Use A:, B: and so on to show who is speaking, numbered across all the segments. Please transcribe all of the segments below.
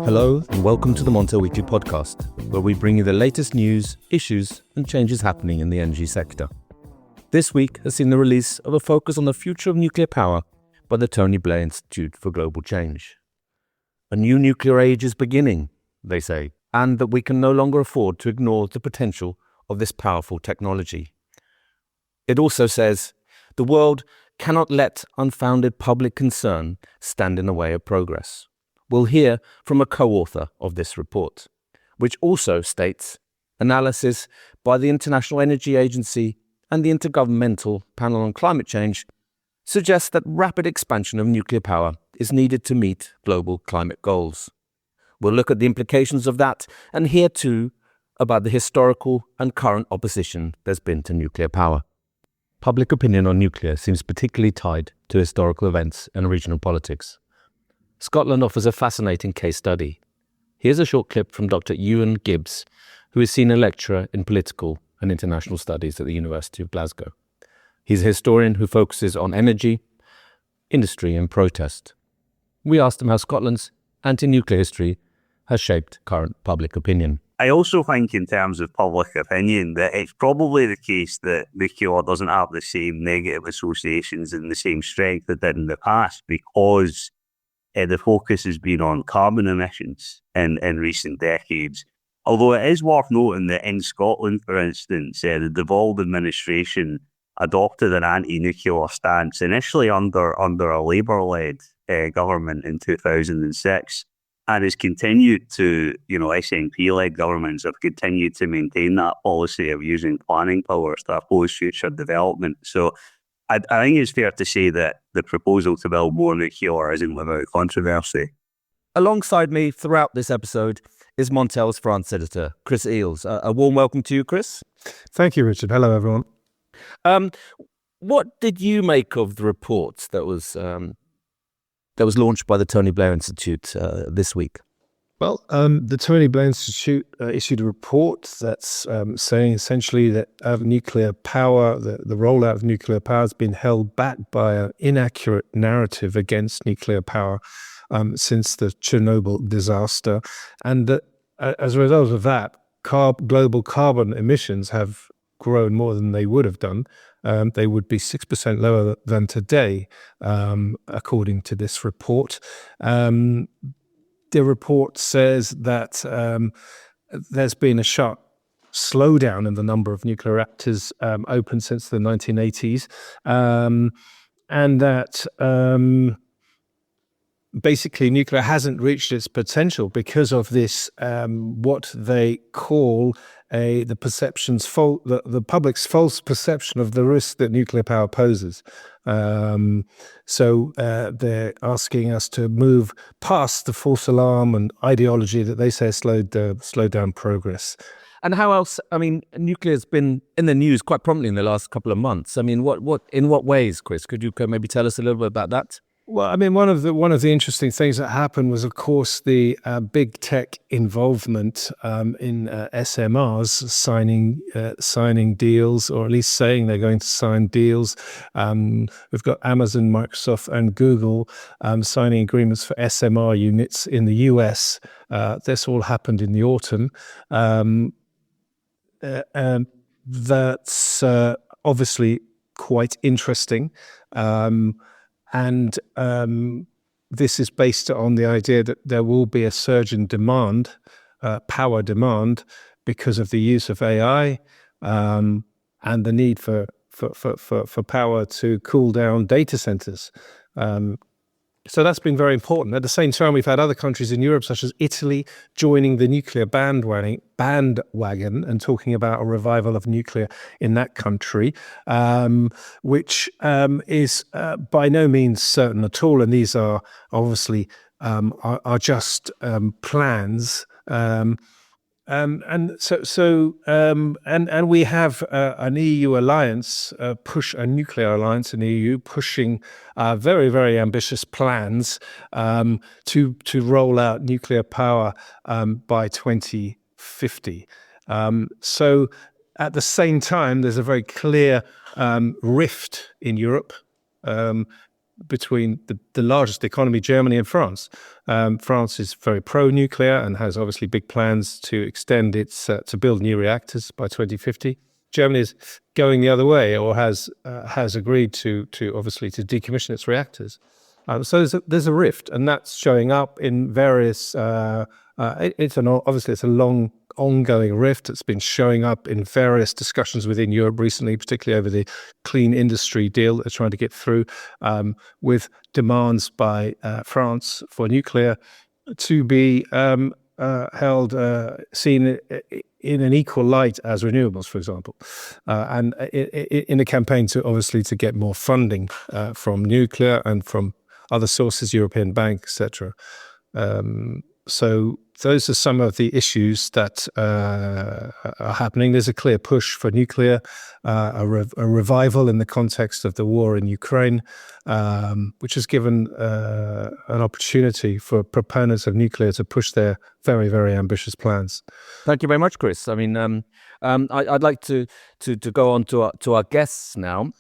A: Hello and welcome to the Montel Weekly Podcast, where we bring you the latest news, issues and changes happening in the energy sector. This week has seen the release of a focus on the future of nuclear power by the Tony Blair Institute for Global Change. A new nuclear age is beginning, they say, and that we can no longer afford to ignore the potential of this powerful technology. It also says the world cannot let unfounded public concern stand in the way of progress. We'll hear from a co-author of this report, which also states analysis by the International Energy Agency and the Intergovernmental Panel on Climate Change suggests that rapid expansion of nuclear power is needed to meet global climate goals. We'll look at the implications of that and hear too about the historical and current opposition there's been to nuclear power. Public opinion on nuclear seems particularly tied to historical events and regional politics. Scotland offers a fascinating case study. Here's a short clip from Dr. Ewan Gibbs, who is senior lecturer in political and international studies at the University of Glasgow. He's a historian who focuses on energy, industry and protest. We asked him how Scotland's anti-nuclear history has shaped current public opinion.
B: I also think in terms of public opinion that it's probably the case that nuclear doesn't have the same negative associations and the same strength it did in the past because the focus has been on carbon emissions in recent decades. Although it is worth noting that in Scotland, for instance, the Devolve administration adopted an anti-nuclear stance initially under a Labour-led government in 2006 and has continued to, SNP-led governments have continued to maintain that policy of using planning powers to oppose future development. So I think it's fair to say that the proposal to build more nuclear isn't without controversy.
A: Alongside me throughout this episode is Montel's France editor, Chris Eales. A warm welcome to you, Chris.
C: Thank you, Richard. Hello, everyone.
A: What did you make of the report that was launched by the Tony Blair Institute this week?
C: Well, the Tony Blair Institute issued a report that's saying essentially that nuclear power, the rollout of nuclear power has been held back by an inaccurate narrative against nuclear power since the Chernobyl disaster. And that as a result of that, global carbon emissions have grown more than they would have done. They would be 6% lower than today, according to this report. The report says that there's been a sharp slowdown in the number of nuclear reactors open since the 1980s, and that basically nuclear hasn't reached its potential because of this, what they call the public's false perception of the risk that nuclear power poses. So they're asking us to move past the false alarm and ideology that they say slowed down progress.
A: And how else? I mean, nuclear's been in the news quite prominently in the last couple of months. I mean, in what ways, Chris? Could you maybe tell us a little bit about that?
C: Well, I mean, one of the interesting things that happened was, of course, the big tech involvement in SMRs signing deals, or at least saying they're going to sign deals. We've got Amazon, Microsoft, and Google signing agreements for SMR units in the US. This all happened in the autumn. And that's obviously quite interesting. And this is based on the idea that there will be a surge in demand, power demand, because of the use of AI and the need for power to cool down data centers. So that's been very important. At the same time, we've had other countries in Europe, such as Italy, joining the nuclear bandwagon and talking about a revival of nuclear in that country, which is by no means certain at all. And these are obviously are just plans. And we have an EU alliance, a nuclear alliance in the EU, pushing very, very ambitious plans to roll out nuclear power by 2050. So at the same time, there's a very clear rift in Europe. between the largest economy, Germany and France. France is very pro-nuclear and has obviously big plans to extend to build new reactors by 2050. Germany is going the other way, or has agreed to obviously to decommission its reactors. So there's a rift, and that's showing up in various. Obviously it's a long ongoing rift that's been showing up in various discussions within Europe recently, particularly over the clean industry deal that they're trying to get through, with demands by France for nuclear to be seen in an equal light as renewables, for example, and in a campaign to get more funding from nuclear and from other sources, European Bank, etc. So those are some of the issues that are happening. There's a clear push for nuclear, a revival in the context of the war in Ukraine, which has given an opportunity for proponents of nuclear to push their very, very ambitious plans.
A: Thank you very much, Chris. I mean, I'd like to go on to our guests now.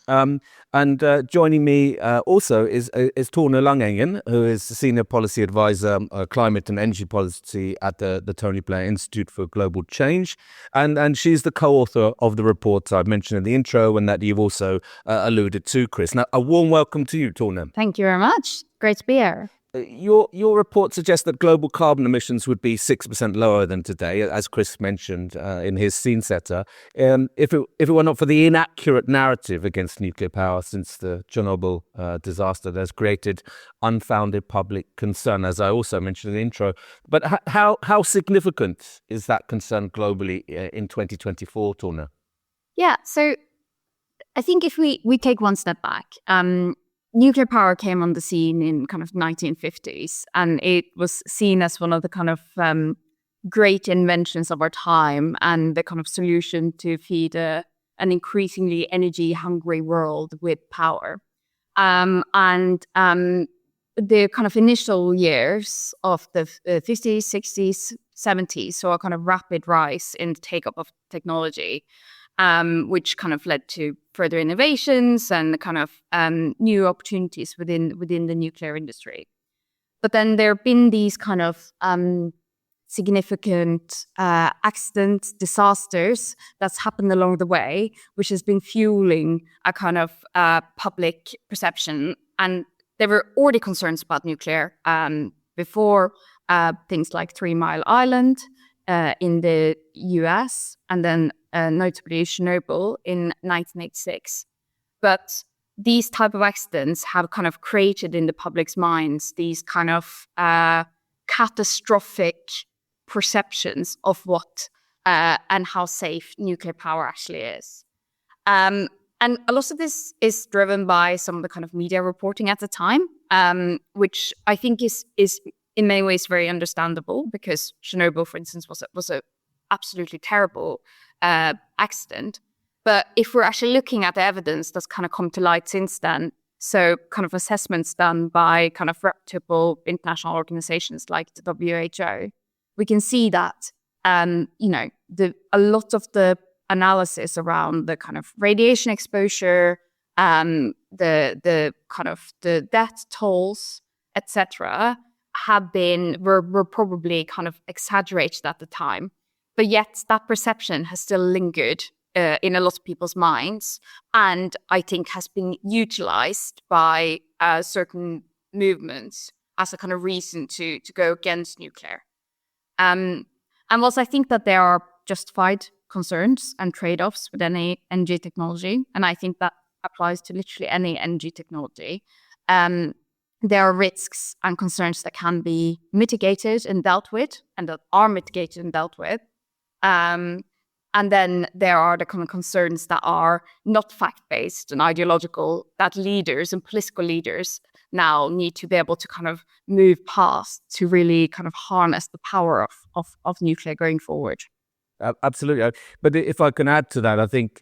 A: And joining me also is Tone Langengen, who is the Senior Policy Advisor, Climate and Energy Policy at the Tony Blair Institute for Global Change. And she's the co-author of the report I've mentioned in the intro and that you've also alluded to, Chris. Now, a warm welcome to you, Tone.
D: Thank you very much. Great to be here.
A: Your report suggests that global carbon emissions would be 6% lower than today, as Chris mentioned in his scene setter, if it were not for the inaccurate narrative against nuclear power since the Chernobyl disaster that has created unfounded public concern, as I also mentioned in the intro. But how significant is that concern globally in 2024, Tone?
D: Yeah, so I think if we take one step back, nuclear power came on the scene in kind of 1950s, and it was seen as one of the kind of great inventions of our time and the kind of solution to feed an increasingly energy-hungry world with power. The kind of initial years of the 50s, 60s, 70s saw a kind of rapid rise in the take-up of technology, which kind of led to further innovations and kind of new opportunities within the nuclear industry. But then there have been these kind of significant accidents, disasters that's happened along the way, which has been fueling a kind of public perception. And there were already concerns about nuclear before, things like 3 Mile Island in the US, and then notably Chernobyl in 1986. But these type of accidents have kind of created in the public's minds these kind of catastrophic perceptions of what and how safe nuclear power actually is. And a lot of this is driven by some of the kind of media reporting at the time, which I think is in many ways very understandable, because Chernobyl, for instance, was a absolutely terrible accident. But if we're actually looking at the evidence that's kind of come to light since then, so kind of assessments done by kind of reputable international organizations like the WHO, we can see that a lot of the analysis around the kind of radiation exposure, the kind of the death tolls, etc., were probably kind of exaggerated at the time. But yet that perception has still lingered in a lot of people's minds, and I think has been utilized by certain movements as a kind of reason to go against nuclear. And whilst I think that there are justified concerns and trade-offs with any energy technology, and I think that applies to literally any energy technology, there are risks and concerns that can be mitigated and dealt with, and that are mitigated and dealt with. And then there are the kind of concerns that are not fact-based and ideological, that leaders and political leaders now need to be able to kind of move past to really kind of harness the power of nuclear going forward.
A: Absolutely. But if I can add to that, I think,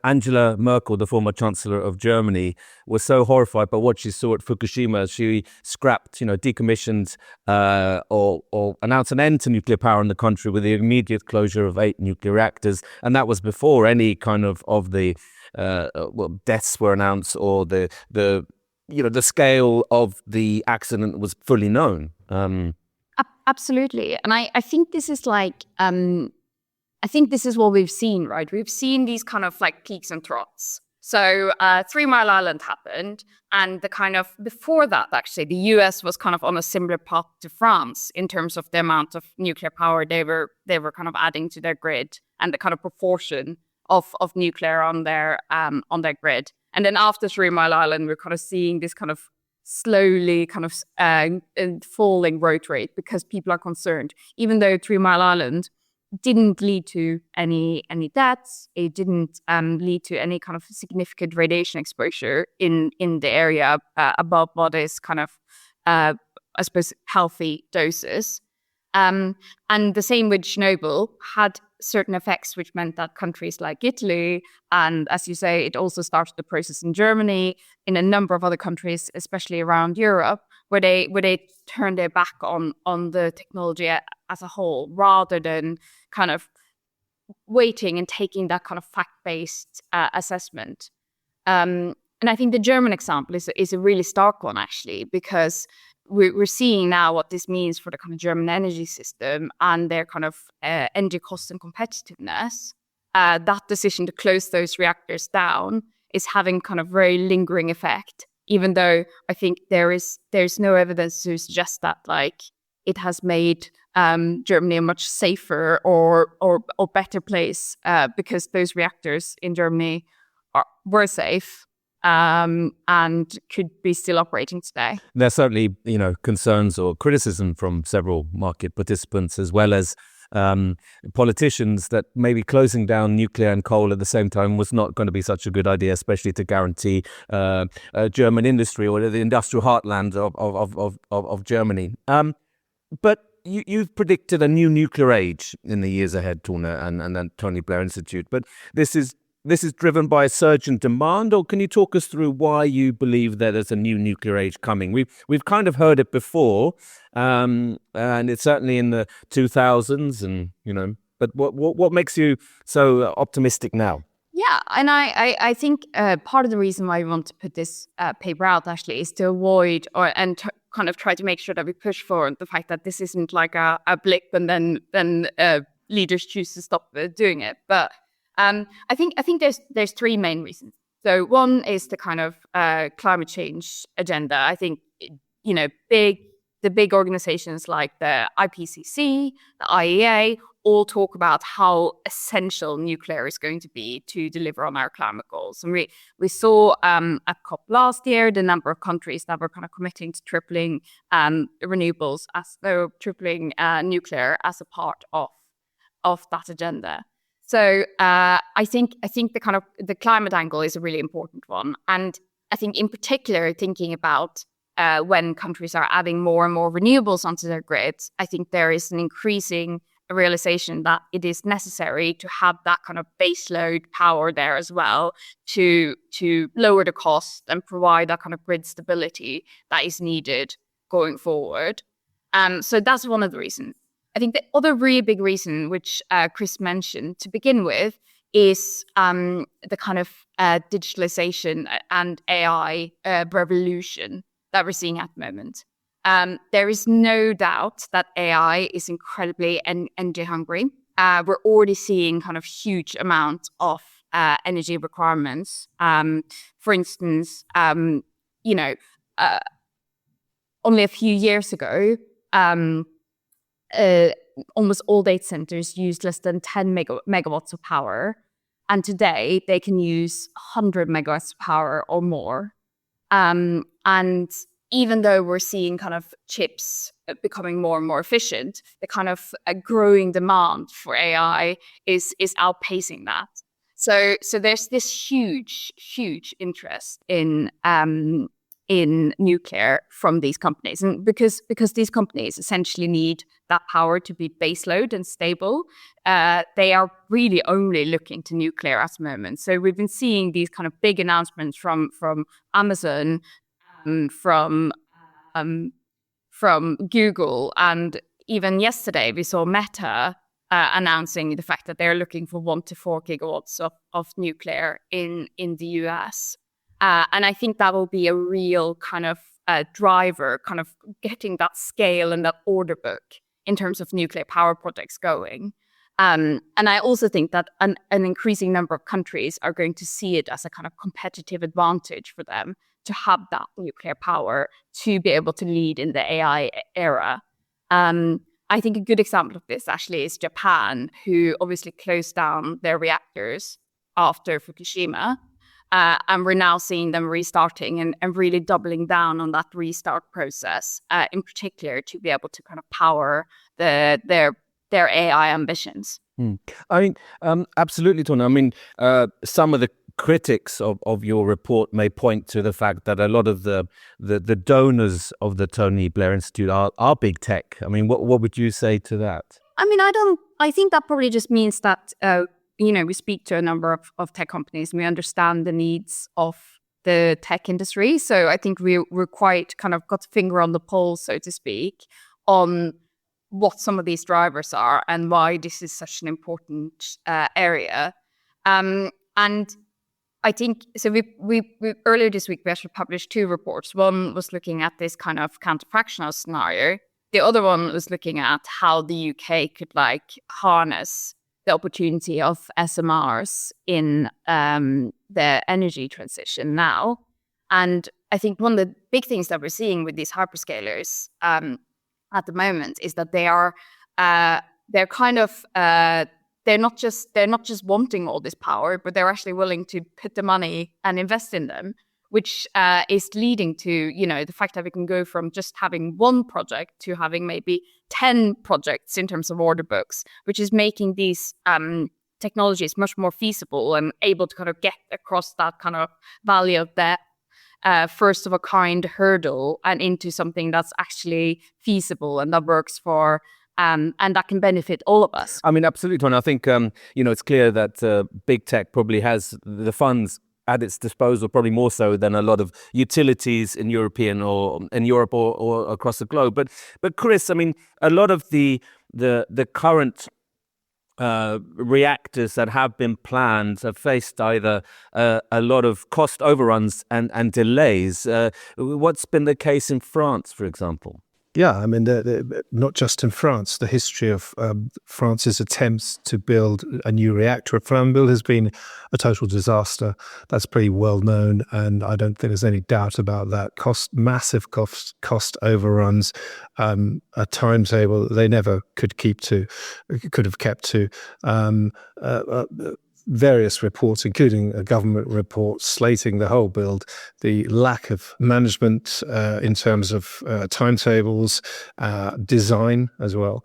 A: Angela Merkel, the former Chancellor of Germany, was so horrified by what she saw at Fukushima. She scrapped, decommissioned or announced an end to nuclear power in the country with the immediate closure of 8 nuclear reactors. And that was before any kind of the deaths were announced or the scale of the accident was fully known.
D: Absolutely. And I think this is like, I think this is what we've seen, right? We've seen these kind of like peaks and troughs. So 3 Mile Island happened, and the kind of before that, actually, the US was kind of on a similar path to France in terms of the amount of nuclear power they were kind of adding to their grid and the kind of proportion of nuclear on their grid. And then after 3 Mile Island, we're kind of seeing this kind of slowly kind of falling growth rate because people are concerned, even though 3 Mile Island didn't lead to any deaths. It didn't lead to any kind of significant radiation exposure in the area above what is kind of, I suppose, healthy doses. And the same with Chernobyl had certain effects, which meant that countries like Italy, and as you say, it also started the process in Germany, in a number of other countries, especially around Europe, where they turned their back on the technology as a whole, rather than kind of waiting and taking that kind of fact-based assessment. And I think the German example is a really stark one, actually, because we're seeing now what this means for the kind of German energy system and their kind of energy cost and competitiveness. That decision to close those reactors down is having kind of very lingering effect, even though I think there's no evidence to suggest that like it has made Germany a much safer or better place because those reactors in Germany were safe. And could be still operating today.
A: There's certainly, concerns or criticism from several market participants as well as politicians that maybe closing down nuclear and coal at the same time was not going to be such a good idea, especially to guarantee German industry or the industrial heartland of Germany. But you've predicted a new nuclear age in the years ahead, Tone, and then Tony Blair Institute. But this is driven by a surge in demand, or can you talk us through why you believe that there's a new nuclear age coming? We've kind of heard it before, and it's certainly in the 2000s, and But what makes you so optimistic now?
D: Yeah, and I think part of the reason why we want to put this paper out actually is to avoid kind of try to make sure that we push for the fact that this isn't like a blip and then leaders choose to stop doing it, but. I think there's three main reasons. So one is the kind of climate change agenda. I think the big organizations like the IPCC, the IEA, all talk about how essential nuclear is going to be to deliver on our climate goals. And we saw at COP last year the number of countries that were kind of committing to tripling renewables tripling nuclear as a part of that agenda. So I think the climate angle is a really important one, and I think in particular thinking about when countries are adding more and more renewables onto their grids, I think there is an increasing realization that it is necessary to have that kind of baseload power there as well to lower the cost and provide that kind of grid stability that is needed going forward. So that's one of the reasons. I think the other really big reason, which Chris mentioned to begin with, is the kind of digitalization and AI revolution that we're seeing at the moment. There is no doubt that AI is incredibly energy hungry. We're already seeing kind of huge amounts of energy requirements. For instance, only a few years ago, almost all data centers used less than 10 megawatts of power. And today they can use 100 megawatts of power or more. And even though we're seeing kind of chips becoming more and more efficient, the kind of growing demand for AI is outpacing that. So there's this huge interest in nuclear from these companies, and because these companies essentially need that power to be baseload and stable, they are really only looking to nuclear at the moment. So we've been seeing these kind of big announcements from Amazon, from Google, and even yesterday we saw Meta announcing the fact that they're looking for 1 to 4 gigawatts of nuclear in the US. And I think that will be a real kind of driver, kind of getting that scale and that order book in terms of nuclear power projects going. And I also think that an increasing number of countries are going to see it as a kind of competitive advantage for them to have that nuclear power to be able to lead in the AI era. I think a good example of this actually is Japan, who obviously closed down their reactors after Fukushima. And we're now seeing them restarting and really doubling down on that restart process, in particular to be able to kind of power their AI ambitions.
A: I mean, absolutely, Tone. I mean, some of the critics of your report may point to the fact that a lot of the donors of the Tony Blair Institute are big tech. I mean, what would you say to that?
D: I mean, I think that probably just means that, we speak to a number of tech companies and we understand the needs of the tech industry. So I think we're quite kind of got a finger on the pulse, so to speak, on what some of these drivers are and why this is such an important area. And I think, so we earlier this week, we actually published 2 reports. One was looking at this kind of counterfractional scenario. The other one was looking at how the UK could harness the opportunity of SMRs in the energy transition now. And I think one of the big things that we're seeing with these hyperscalers at the moment is that they're not just wanting all this power, but they're actually willing to put the money and invest in them, which is leading to, the fact that we can go from just having 1 project to having maybe 10 projects in terms of order books, which is making these technologies much more feasible and able to kind of get across that kind of valley of death, first of a kind hurdle and into something that's actually feasible and that works for and that can benefit all of us.
A: I mean, absolutely, Tony. I think, it's clear that big tech probably has the funds at its disposal, probably more so than a lot of utilities in Europe or across the globe. But Chris, I mean, a lot of the current reactors that have been planned have faced either a lot of cost overruns and delays. What's been the case in France, for example?
C: Yeah, I mean, not just in France. The history of France's attempts to build a new reactor at Flamanville has been a total disaster. That's pretty well known, and I don't think there's any doubt about that. Massive cost overruns, a timetable that they never could have kept to. Various reports, including a government report slating the whole build, the lack of management in terms of timetables, design as well,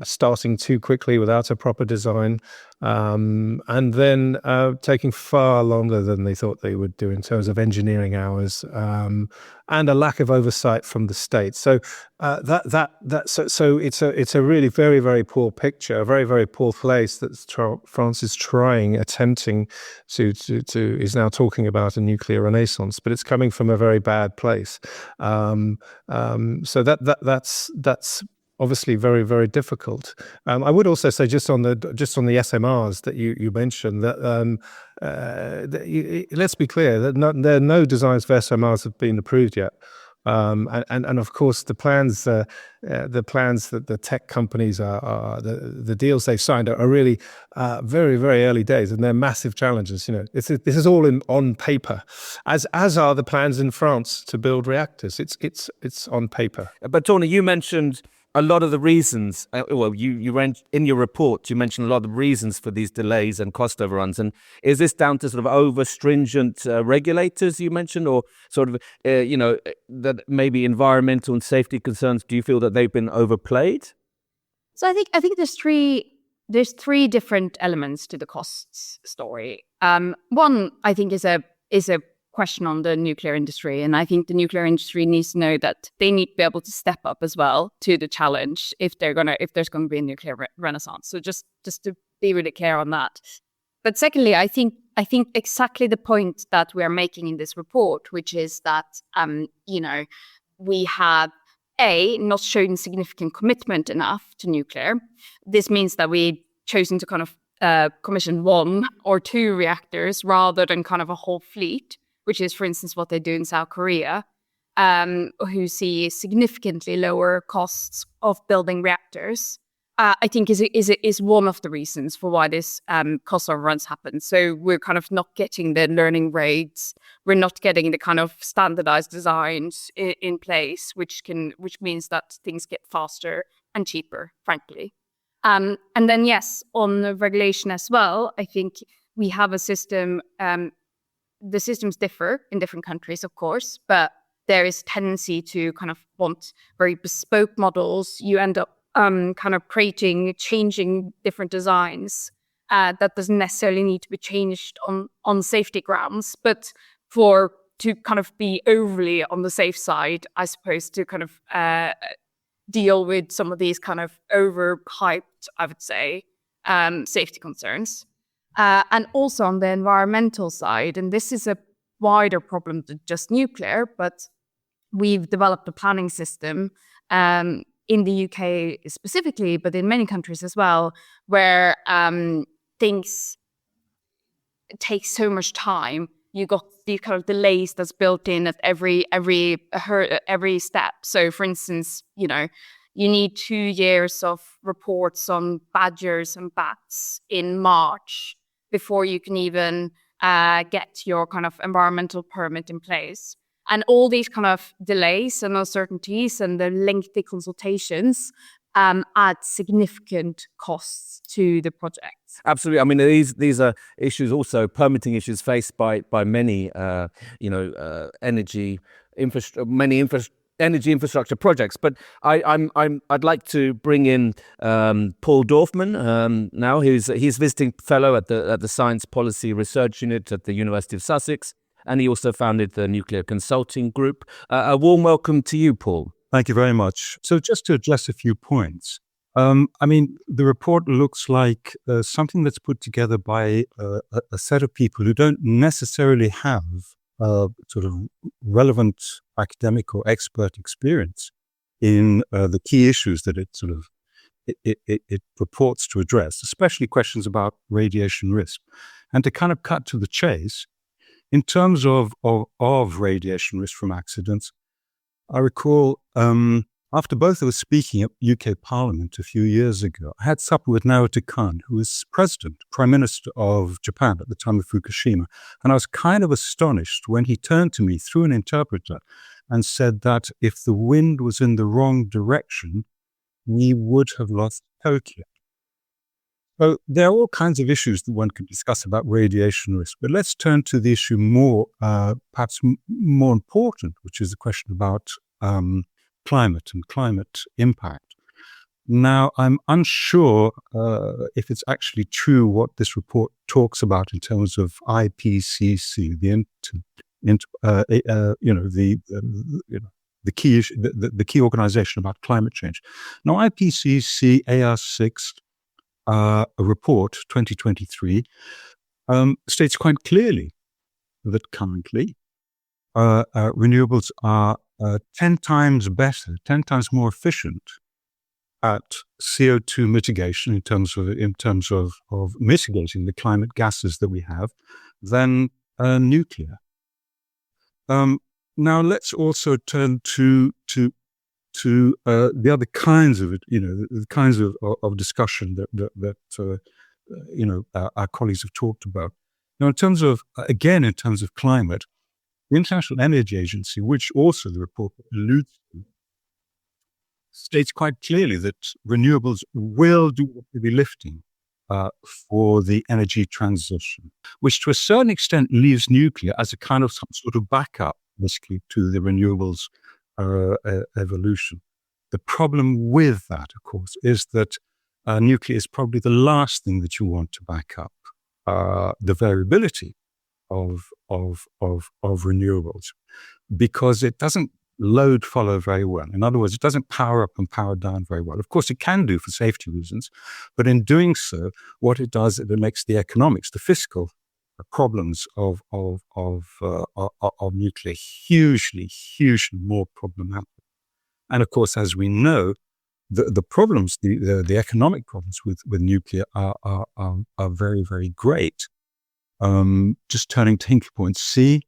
C: starting too quickly without a proper design, and then taking far longer than they thought they would do in terms of engineering hours, and a lack of oversight from the state. So so it's a really very, very poor picture, a very, very poor place that France is attempting to is now talking about a nuclear renaissance, but it's coming from a very bad place. So that's obviously very, very difficult. I would also say just on the SMRs that you mentioned that let's be clear that no designs for SMRs have been approved yet. And of course the plans that the tech companies are the deals they've signed are really very, very early days, and they're massive challenges. This is all on paper, as are the plans in France to build reactors. It's on paper.
A: But Tony, you mentioned a lot of the reasons. You ran in your report. You mentioned a lot of reasons for these delays and cost overruns. And is this down to sort of over stringent regulators you mentioned, or sort of that maybe environmental and safety concerns? Do you feel that they've been overplayed?
D: So I think there's three different elements to the costs story. One, I think, is a question on the nuclear industry, and I think the nuclear industry needs to know that they need to be able to step up as well to the challenge if there's going to be a nuclear renaissance. So just to be really clear on that. But secondly, I think exactly the point that we are making in this report, which is that we have not shown significant commitment enough to nuclear. This means that we've chosen to kind of commission 1 or 2 reactors rather than kind of a whole fleet, which is, for instance, what they do in South Korea, who see significantly lower costs of building reactors. I think is one of the reasons for why this cost overruns happen. So we're kind of not getting the learning rates, we're not getting the kind of standardized designs in place, which means that things get faster and cheaper, frankly. And then yes, on the regulation as well, I think we have a system. The systems differ in different countries, of course, but there is tendency to kind of want very bespoke models. You end up kind of changing different designs that doesn't necessarily need to be changed on safety grounds, but to kind of be overly on the safe side, I suppose, to kind of deal with some of these kind of overhyped, I would say, safety concerns. And also on the environmental side, and this is a wider problem than just nuclear, but we've developed a planning system in the UK specifically, but in many countries as well, where things take so much time. You got these kind of delays that's built in at every step. So, for instance, you need 2 years of reports on badgers and bats in March before you can even get your kind of environmental permit in place. And all these kind of delays and uncertainties and the lengthy consultations add significant costs to the project.
A: Absolutely. I mean, these are issues, also permitting issues faced by many, energy infrastructure projects. But I'd like to bring in Paul Dorfman now. He's visiting fellow at the Science Policy Research Unit at the University of Sussex, and he also founded the Nuclear Consulting Group. A warm welcome to you, Paul.
E: Thank you very much. So just to address a few points. The report looks like something that's put together by a set of people who don't necessarily have sort of relevant academic or expert experience in the key issues that it purports to address, especially questions about radiation risk. And to kind of cut to the chase, in terms of radiation risk from accidents, I recall after both of us speaking at UK Parliament a few years ago, I had supper with Naoto Kan, who was Prime Minister of Japan at the time of Fukushima. And I was kind of astonished when he turned to me through an interpreter and said that if the wind was in the wrong direction, we would have lost Tokyo. So there are all kinds of issues that one could discuss about radiation risk, but let's turn to the issue perhaps more important, which is the question about climate and climate impact. Now, I'm unsure if it's actually true what this report talks about in terms of IPCC, the key issue, the key organization about climate change. Now, IPCC AR6. A report 2023 states quite clearly that currently renewables are 10 times better, 10 times more efficient at CO2 mitigation in terms of mitigating the climate gases that we have than nuclear. Now let's also turn to the other kinds of the kinds of discussion that our colleagues have talked about. Now, in terms of climate, the International Energy Agency, which also the report alludes to, states quite clearly that renewables will do the heavy lifting for the energy transition, which to a certain extent leaves nuclear as a kind of some sort of backup, basically, to the renewables evolution. The problem with that, of course, is that nuclear is probably the last thing that you want to back up the variability of renewables, because it doesn't load follow very well. In other words, it doesn't power up and power down very well. Of course, it can do for safety reasons, but in doing so, what it does, it makes the economics, the fiscal problems of nuclear hugely more problematic. And of course, as we know, the problems, the economic problems with nuclear are very, very great. Just turning to Hinkley Point C,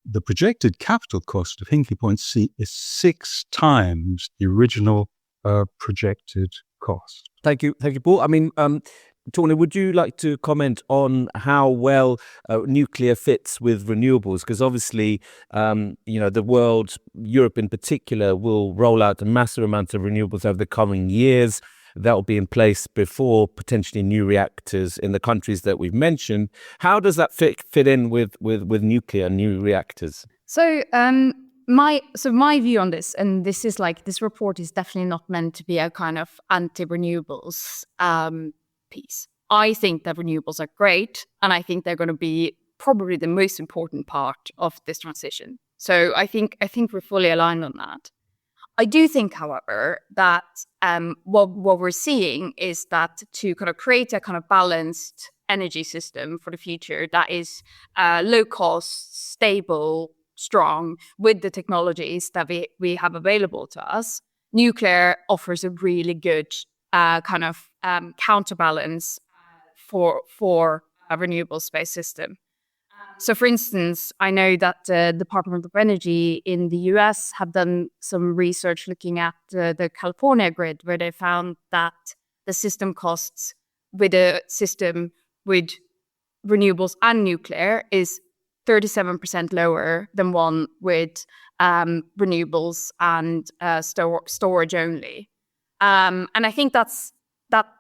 E: the projected capital cost of Hinkley Point C is 6 times the original projected cost.
A: Thank you, Paul. I mean, Tony, would you like to comment on how well nuclear fits with renewables? Because obviously, the world, Europe in particular, will roll out a massive amount of renewables over the coming years. That will be in place before potentially new reactors in the countries that we've mentioned. How does that fit in with nuclear, new reactors?
D: So my view on this, and this report is definitely not meant to be a kind of anti-renewables piece. I think that renewables are great, and I think they're going to be probably the most important part of this transition. So I think we're fully aligned on that. I do think, however, that what we're seeing is that to kind of create a kind of balanced energy system for the future that is low cost, stable, strong, with the technologies that we have available to us, nuclear offers a really good kind of counterbalance for a renewable space system. So, for instance, I know that the Department of Energy in the US have done some research looking at the California grid, where they found that the system costs with a system with renewables and nuclear is 37% lower than one with renewables and storage only. And I think that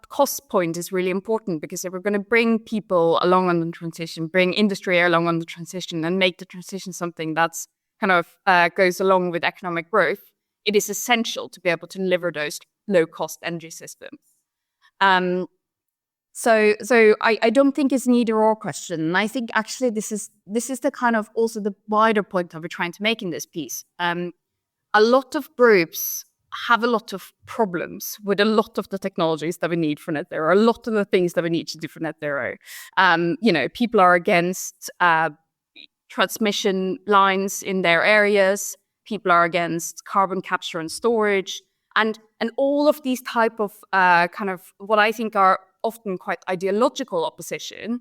D: cost point is really important, because if we're going to bring people along on the transition, bring industry along on the transition, and make the transition something that's kind of goes along with economic growth, it is essential to be able to deliver those low-cost energy systems. So I don't think it's an either-or question. And I think actually this is the kind of also the wider point that we're trying to make in this piece. A lot of groups have a lot of problems with a lot of the technologies that we need for net zero, a lot of the things that we need to do for net zero. People are against transmission lines in their areas. People are against carbon capture and storage. And all of these type of kind of what I think are often quite ideological opposition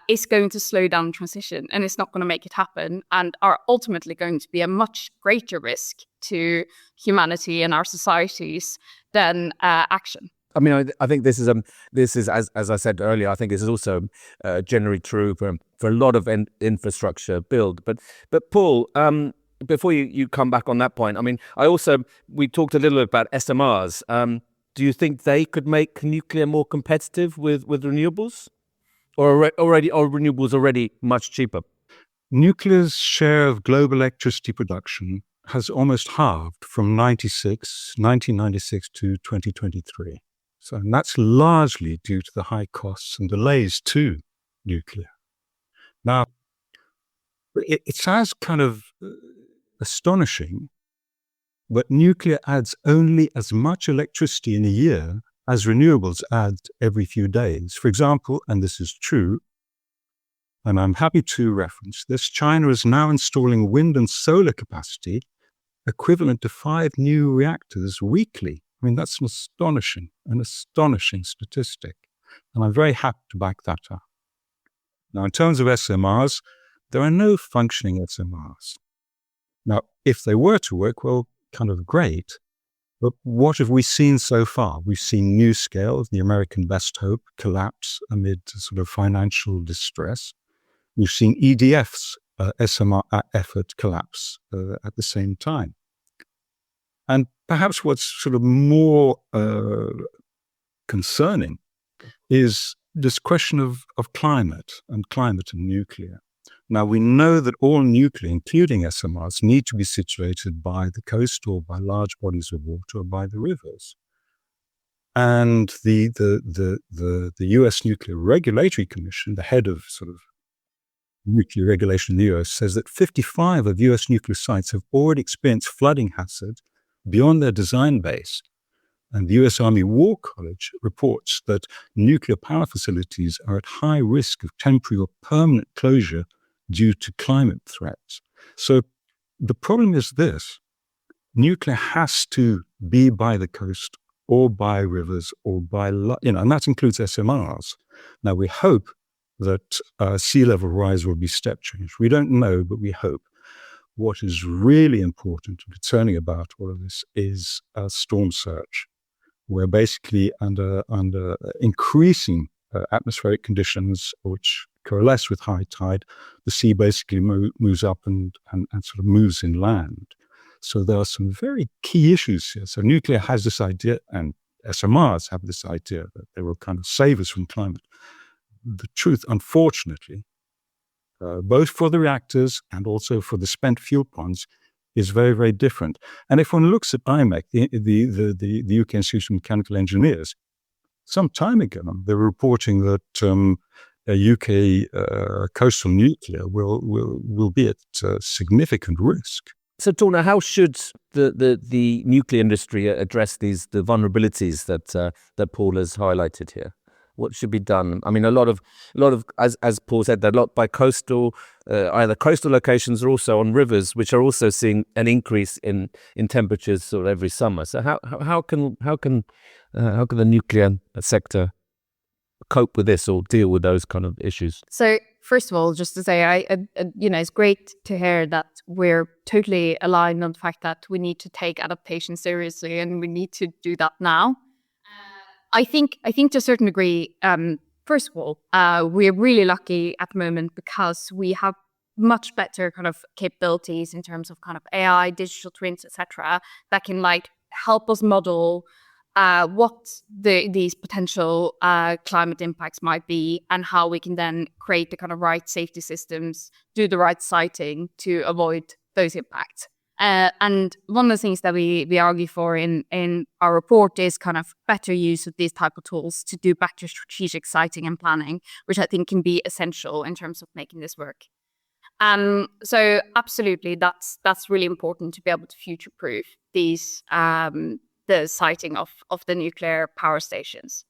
D: is going to slow down transition, and it's not going to make it happen, and are ultimately going to be a much greater risk to humanity and our societies than action.
A: I mean, I think this is as I said earlier, I think this is also generally true for a lot of infrastructure build. But Paul, before you come back on that point, I mean, we talked a little bit about SMRs. Do you think they could make nuclear more competitive with renewables? Or renewables already much cheaper?
E: Nuclear's share of global electricity production has almost halved from 1996 to 2023. So that's largely due to the high costs and delays to nuclear. Now, it sounds kind of astonishing, but nuclear adds only as much electricity in a year as renewables add every few days. For example, and this is true, and I'm happy to reference this, China is now installing wind and solar capacity equivalent to 5 new reactors weekly. I mean, that's an astonishing statistic. And I'm very happy to back that up. Now, in terms of SMRs, there are no functioning SMRs. Now, if they were to work, well, kind of great. But what have we seen so far? We've seen NuScale, the American Best Hope, collapse amid sort of financial distress. We've seen EDF's SMR effort collapse at the same time. And perhaps what's sort of more concerning is this question of climate and nuclear. Now, we know that all nuclear, including SMRs, need to be situated by the coast or by large bodies of water or by the rivers. And the US Nuclear Regulatory Commission, the head of sort of nuclear regulation in the US, says that 55 of US nuclear sites have already experienced flooding hazard beyond their design base. And the US Army War College reports that nuclear power facilities are at high risk of temporary or permanent closure due to climate threats. So the problem is this. nuclear has to be by the coast or by rivers or by, and that includes SMRs. Now, we hope that sea level rise will be step change. We don't know, but we hope. What is really important and concerning about all of this is storm surge, where basically under increasing atmospheric conditions, which coalesce with high tide, the sea basically moves up and sort of moves inland. So there are some very key issues here. So nuclear has this idea, and SMRs have this idea that they will kind of save us from climate. The truth, unfortunately, both for the reactors and also for the spent fuel ponds, is very, very different. And if one looks at IMEC, the UK Institute of Mechanical Engineers, some time ago, they were reporting that UK coastal nuclear will be at significant risk.
A: So, Tone, how should the nuclear industry address the vulnerabilities that Paul has highlighted here? What should be done? I mean, a lot of, as Paul said, a lot by coastal, either coastal locations or also on rivers, which are also seeing an increase in temperatures sort of every summer. So, how can the nuclear sector cope with this or deal with those kind of issues?
D: So, first of all, just to say, it's great to hear that we're totally aligned on the fact that we need to take adaptation seriously, and we need to do that now. I think to a certain degree, first of all, we're really lucky at the moment because we have much better kind of capabilities in terms of kind of AI, digital twins, etc., that can help us model what these potential climate impacts might be, and how we can then create the kind of right safety systems, do the right siting to avoid those impacts. And one of the things that we argue for in our report is kind of better use of these type of tools to do better strategic siting and planning, which I think can be essential in terms of making this work. So absolutely, that's really important to be able to future-proof these the siting of the nuclear power stations.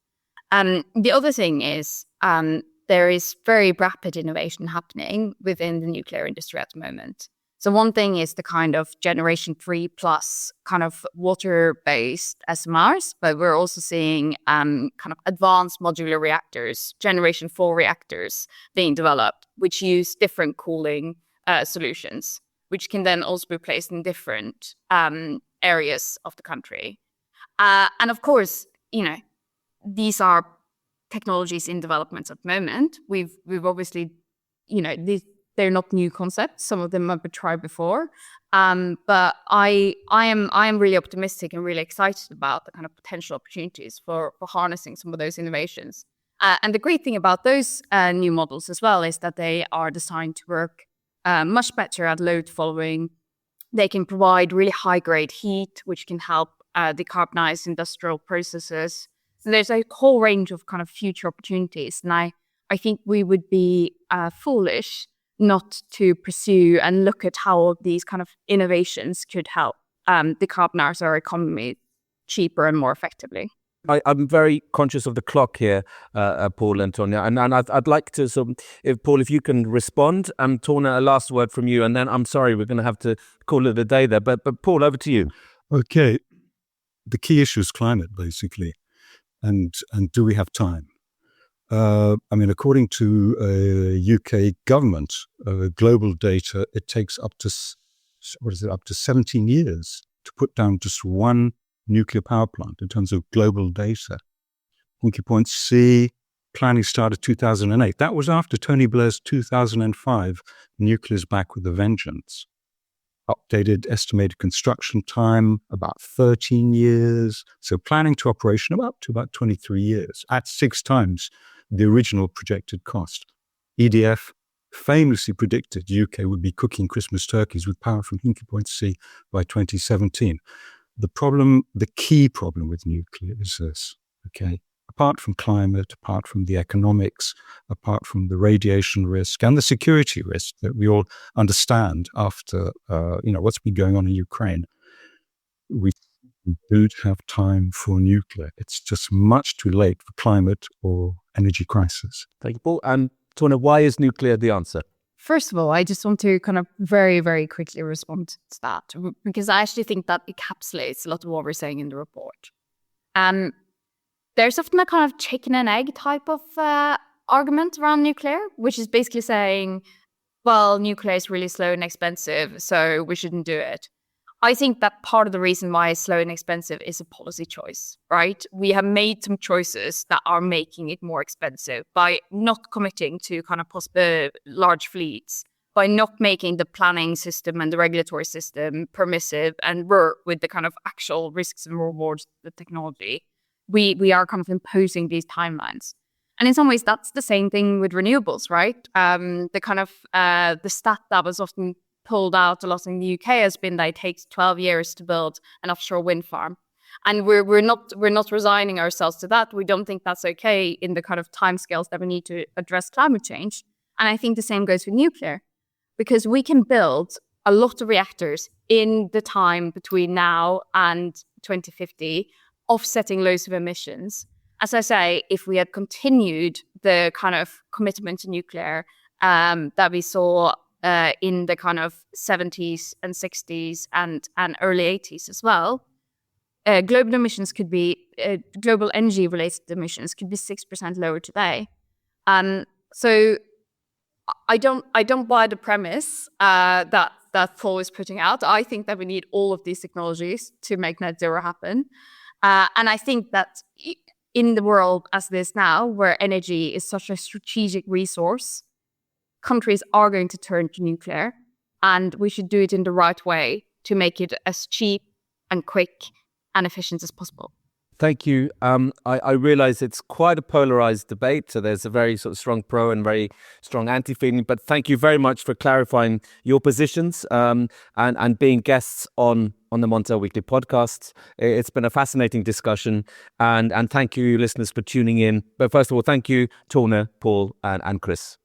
D: The other thing is there is very rapid innovation happening within the nuclear industry at the moment. So one thing is the kind of generation 3 plus kind of water-based SMRs, but we're also seeing kind of advanced modular reactors, generation 4 reactors being developed, which use different cooling solutions, which can then also be placed in different areas of the country. And of course, these are technologies in development at the moment. We've obviously, they're not new concepts. Some of them have been tried before. But I am really optimistic and really excited about the kind of potential opportunities for harnessing some of those innovations. And the great thing about those new models as well is that they are designed to work much better at load following. They can provide really high-grade heat, which can help decarbonize industrial processes. So there's a whole range of kind of future opportunities. And I think we would be foolish not to pursue and look at how these kind of innovations could help decarbonize our economy cheaper and more effectively.
A: I'm very conscious of the clock here, Paul and Tonya, and I'd like to Paul, if you can respond, and Tonya, a last word from you, and then I'm sorry, we're going to have to call it a day there. But Paul, over to you.
E: Okay, the key issue is climate, basically, and do we have time? According to UK government global data, it takes up to 17 years to put down just one nuclear power plant in terms of global data. Hinkley Point C planning started 2008. That was after Tony Blair's 2005 Nuclear's Back with a Vengeance. Updated estimated construction time, about 13 years. So planning to operation about 23 years, at 6 times the original projected cost. EDF famously predicted UK would be cooking Christmas turkeys with power from Hinkley Point C by 2017. The key problem with nuclear is this, okay? Apart from climate, apart from the economics, apart from the radiation risk and the security risk that we all understand after, what's been going on in Ukraine, we don't have time for nuclear. It's just much too late for climate or energy crisis.
A: Thank you, Paul. And Tonya, why is nuclear the answer?
D: First of all, I just want to kind of very, very quickly respond to that, because I actually think that encapsulates a lot of what we're saying in the report. There's often a kind of chicken and egg type of argument around nuclear, which is basically saying, well, nuclear is really slow and expensive, so we shouldn't do it. I think that part of the reason why it's slow and expensive is a policy choice, right? We have made some choices that are making it more expensive by not committing to kind of large fleets, by not making the planning system and the regulatory system permissive and work with the kind of actual risks and rewards of the technology. We are kind of imposing these timelines. And in some ways, that's the same thing with renewables, right? The kind of the stat that was often pulled out a lot in the UK has been that it takes 12 years to build an offshore wind farm. And we're not resigning ourselves to that. We don't think that's okay in the kind of timescales that we need to address climate change. And I think the same goes with nuclear, because we can build a lot of reactors in the time between now and 2050, offsetting loads of emissions. As I say, if we had continued the kind of commitment to nuclear that we saw in the kind of 70s and 60s and early 80s as well, global emissions could be, global energy-related emissions could be 6% lower today. So I don't buy the premise that Paul is putting out. I think that we need all of these technologies to make net zero happen. And I think that in the world as it is now, where energy is such a strategic resource, countries are going to turn to nuclear, and we should do it in the right way to make it as cheap and quick and efficient as possible.
A: Thank you. I realize it's quite a polarized debate, so there's a very sort of strong pro and very strong anti-feeling, but thank you very much for clarifying your positions and being guests on the Montel Weekly podcast. It's been a fascinating discussion, and thank you, listeners, for tuning in. But first of all, thank you, Tone, Paul, and Chris.